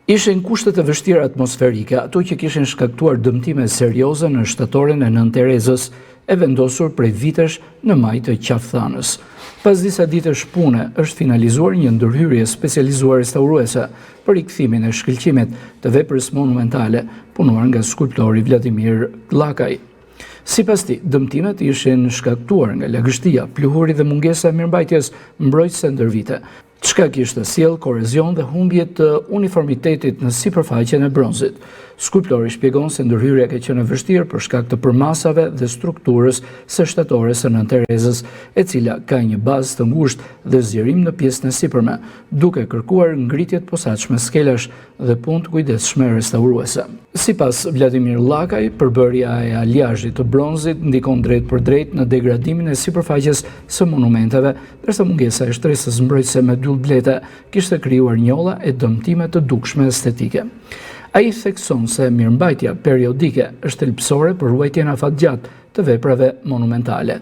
Ishin kushtet e vështira atmosferike, ato që kishin shkaktuar dëmtime serioze në shtatoren e Nën Terezës, e vendosur prej vitesh në maj të qafthanës. Pas disa ditësh pune, është finalizuar një ndërhyrje specializuar restauruese për rikthimin e shkëlqimit të veprës monumentale punuar nga skulptori Vladimir Llakaj. Sipas tij, dëmtimet ishin shkaktuar nga lagështia, pluhuri dhe mungesa e mirëmbajtjes mbrojtëse ndër vite, çka kishte sjell korrozion dhe humbje të uniformitetit në sipërfaqen e bronzit. Skulptori shpjegon se ndërhyrja ka qenë e vështirë për shkak të përmasave dhe strukturës së shtatores së Nën Terezës, e cila ka një bazë të ngushtë dhe zgjerim në pjesën e sipërme, duke kërkuar ngritje të posaçme skelash dhe punë të kujdesshme restauruese. Sipas Vladimir Llakaj, përbërja e aliazhit të bronzit ndikon drejt për drejt në degradimin e sipërfaqes së monumenteve, ndërsa mungesa e shtresës mbrojtëse me dyll blete kishte krijuar njolla e dëmtime të dukshme estetike. Ai thekson se mirëmbajtja periodike është thelbësore për ruajtjen afatgjatë të veprave monumentale.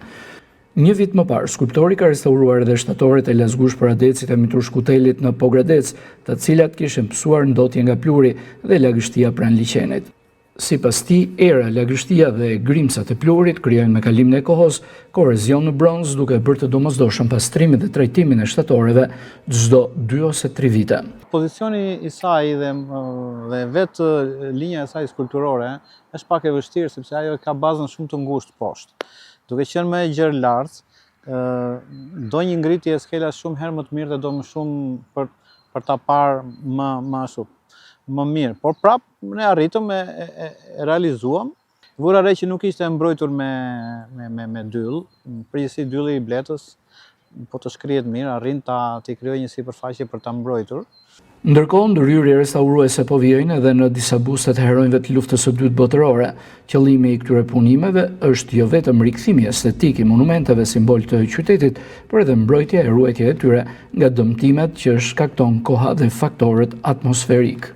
Një vit më parë, skulptori ka restauruar edhe shtatoret e Lazgush Poradecit e Mitrush Kutelit në Pogradec, të cilat kishin pësuar ndotje nga pluri dhe lagështia pranë liçenit. Sipas tij, era, lagështia dhe grimcat e pluhurit krijojnë me kalimin e kohës korrozion në bronz, duke bërë të domosdoshëm pastrimin dhe trajtimin e shtatoreve çdo 2 ose 3 vite. Pozicioni i saj dhe vetë linja e saj skulpturore është pak e vështirë sepse ajo ka bazën shumë të ngushtë poshtë. Duke qenë më e gjerë lart, do një ngritje e skelas shumë herë më të mirë dhe do më shumë për ta parë më mirë, por prapë ne arritëm e realizuam. Vura re që nuk ishte mbrojtur me dyll, përgjithësi dylli i bletës, po të shkrihet mirë, arrin t'i krijojë një sipërfaqe për ta mbrojtur. Ndërkohë, ndërhyrje restauruese po vijojnë edhe në disa buste të heronjve të luftës së dytë botërore. Qëllimi i këtyre punimeve është jo vetëm rikthimi estetik i monumenteve simbol të qytetit, por edhe mbrojtja e ruajtja e tyre nga dëmtimet që shkakton koha dhe faktorët atmosferik.